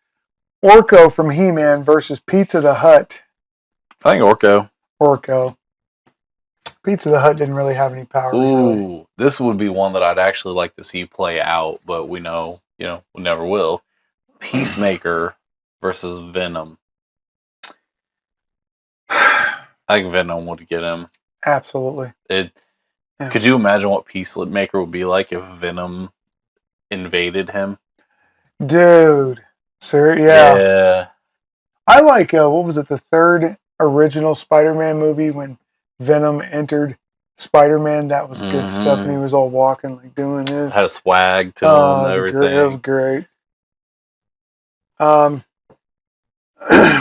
Orko from He-Man versus Pizza the Hut. I think Orko. Pizza the Hut didn't really have any power. Ooh, this would be one that I'd actually like to see play out, but we know, we never will. Peacemaker versus Venom. I think Venom would get him. Absolutely. Could you imagine what Peacemaker would be like if Venom invaded him? Dude. Sir, yeah. Yeah. I like, what was it, the third original Spider-Man movie when Venom entered Spider-Man. That was good stuff, and he Mhm. was all walking like doing this. Had a swag to him Oh, and it was great. It was everything. great.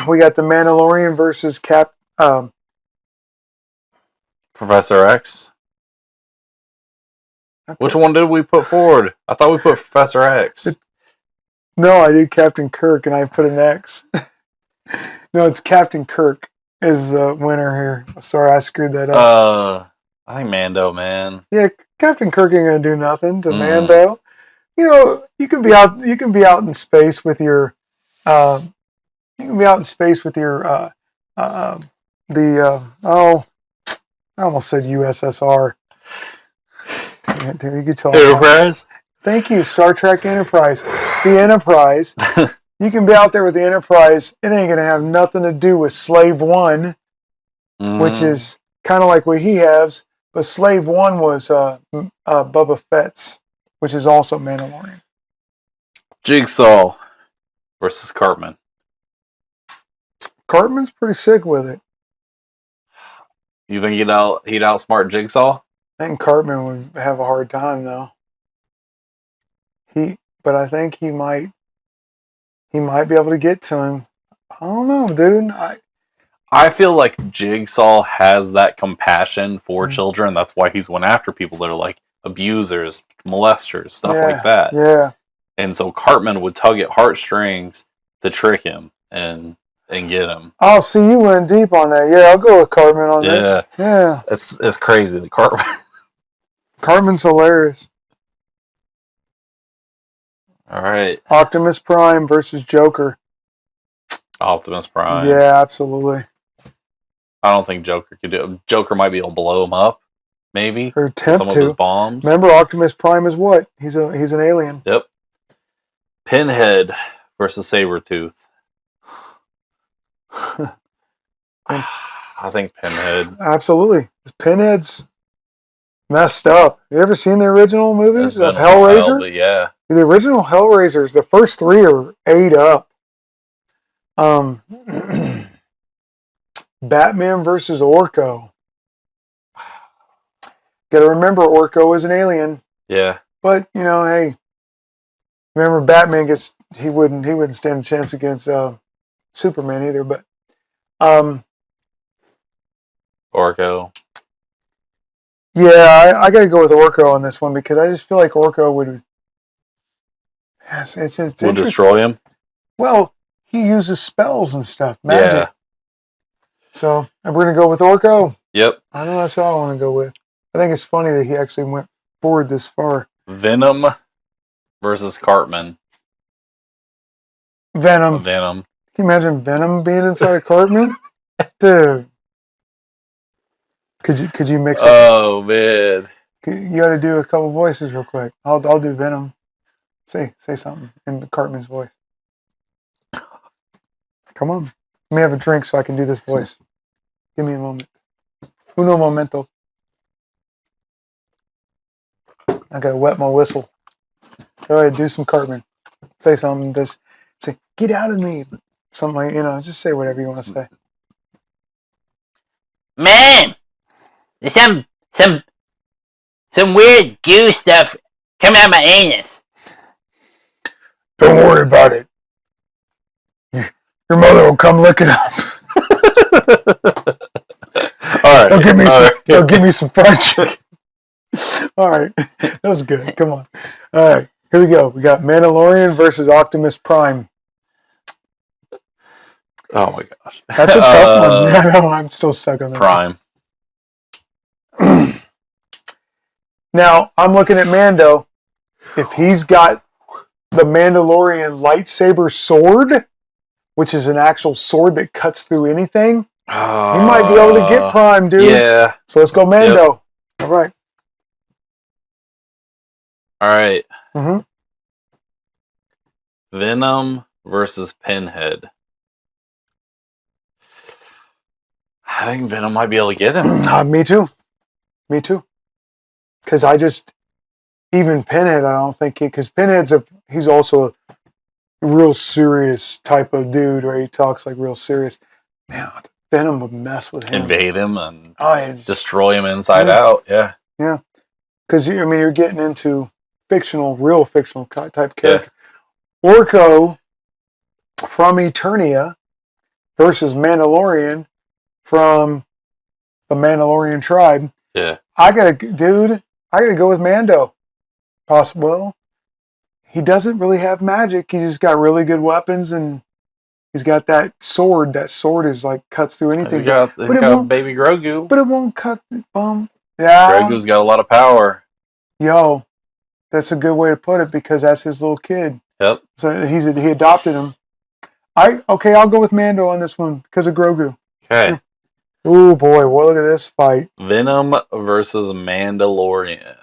We got the Mandalorian versus Professor X. Which one did we put forward? I thought we put Professor X. No, I did Captain Kirk, and I put an X. No, it's Captain Kirk is the winner here. Sorry, I screwed that up. I think Mando, man. Yeah, Captain Kirk ain't gonna do nothing to Mm. Mando. You know, you can be out. You can be out in space with your. You can be out in space with your. Oh, I almost said USSR. Dang it, you could tell. Enterprise? Thank you, Star Trek Enterprise. The Enterprise. You can be out there with the Enterprise. It ain't gonna have nothing to do with Slave One, which is kind of like what he has. But Slave One was Boba Fett's, which is also Mandalorian. Jigsaw versus Cartman. Cartman's pretty sick with it. You think he'd outsmart Jigsaw? I think Cartman would have a hard time though. But I think he might be able to get to him. I don't know, dude. I feel like Jigsaw has that compassion for children. That's why he's went after people that are like abusers, molesters, stuff like that. Yeah. And so Cartman would tug at heartstrings to trick him and get him. Oh, see, you went deep on that. Yeah, I'll go with Cartman on this. Yeah. It's crazy. The Cartman. Cartman's hilarious. All right. Optimus Prime versus Joker. Optimus Prime. Yeah, absolutely. I don't think Joker could do it. Joker might be able to blow him up, maybe. Or with attempt some of to. his bombs. Remember, Optimus Prime is what? He's an alien. Yep. Pinhead versus Sabretooth. I think Pinhead. Absolutely. Pinhead's messed up. You ever seen the original movies Has of been a while, Hellraiser? but yeah. The original Hellraisers, the first three are ate up. Batman versus Orko. Got to remember, Orko is an alien, Yeah. but you know, hey, remember Batman he wouldn't stand a chance against Superman either. But Orko. yeah, I got to go with Orko on this one because I just feel like Orko would. Yes, it's Would interesting. destroy him. Well, he uses spells and stuff, magic. Yeah. So we're gonna go with Orko. Yep. I know that's what I want to go with. I think it's funny that he actually went forward this far. Venom versus Cartman. Venom. Venom. Can you imagine Venom being inside of Cartman? Dude. Could you mix it? Oh man. You got to do a couple voices real quick. I'll do Venom. Say something in Cartman's voice. Come on. Let me have a drink so I can do this voice. Give me a moment. Uno momento. I gotta wet my whistle. Go ahead, do some Cartman. Say something. Just say, "Get out of me." Something like, just say whatever you want to say. Man, there's some weird goo stuff coming out of my anus. Don't worry about it. Your mother will come look it up. All right. They'll give me some fried chicken. All right. That was good. Come on. All right. Here we go. We got Mandalorian versus Optimus Prime. Oh my gosh. That's a tough one. I know. I'm still stuck on that. Prime. Now, I'm looking at Mando. If he's got the Mandalorian lightsaber sword, which is an actual sword that cuts through anything, he might be able to get Prime, dude. Yeah. So let's go Mando. All right. All right. Mm-hmm. Venom versus Pinhead. I think Venom might be able to get him. Me too. Because even Pinhead, I don't think because Pinhead's he's also a real serious type of dude, where he talks like real serious. Man, Venom would mess with him. Invade him and Oh, yeah. destroy him inside Yeah. out. Yeah. Because you're getting into real fictional type character. Orko from Eternia versus Mandalorian from the Mandalorian tribe. Yeah. I gotta go with Mando. Possible. Well, he doesn't really have magic. He just got really good weapons, and he's got that sword. That sword is like cuts through anything. He's got But it won't- baby Grogu. But it won't cut the bum. Yeah. Grogu's got a lot of power. Yo, that's a good way to put it because that's his little kid. Yep. So he adopted him. I'll go with Mando on this one because of Grogu. Okay. Oh boy, well, look at this fight. Venom versus Mandalorian.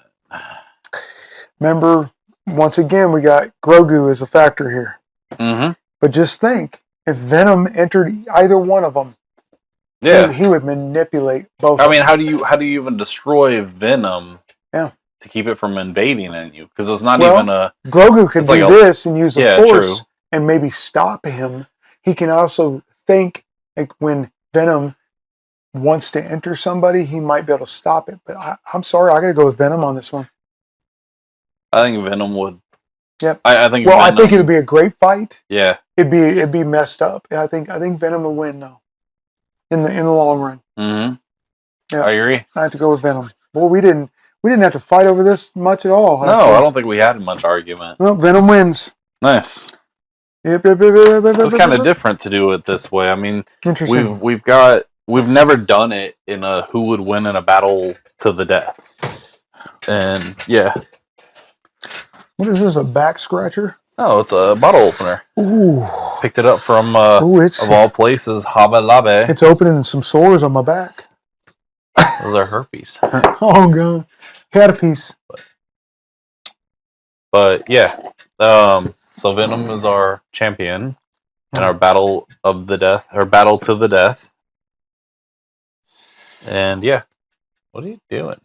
Remember, once again, we got Grogu as a factor here. Mm-hmm. But just think, if Venom entered either one of them, Yeah. he would manipulate both. I mean, how do you even destroy Venom? Yeah. To keep it from invading in you, because it's not Well, even a. Grogu could it's do like this and use the Yeah, Force true. and maybe stop him. He can also think like when Venom wants to enter somebody, he might be able to stop it. But I'm sorry, I got to go with Venom on this one. I think Venom would. Yep. I think. Well, Venom, I think it'd be a great fight. Yeah. It'd be messed up. I think Venom would win though. In the long run, Mm-hmm. Yeah. I agree. I have to go with Venom. Well, we didn't have to fight over this much at all. No, I don't think we had much argument. Well, Venom wins. Nice. Yep. It's kind of different to do it this way. I mean, Interesting. we've never done it in a who would win in a battle to the death. And yeah. What is this? A back scratcher? Oh, it's a bottle opener. Ooh. Picked it up from Ooh, it's of all places, Hava Labe. it's opening some sores on my back. Those are herpes. Oh god. Had a piece. But yeah. So Venom is our champion in our battle of the death, or battle to the death. And yeah. What are you doing?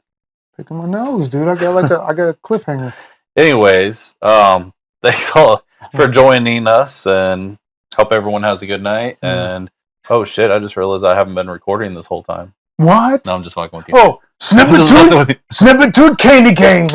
Picking my nose, dude. I got a cliffhanger. Anyways, thanks all for joining us, and hope everyone has a good night. And oh shit, I just realized I haven't been recording this whole time. What? No, I'm just fucking with you. Oh, I'm just messing with you. snip it to a candy cane.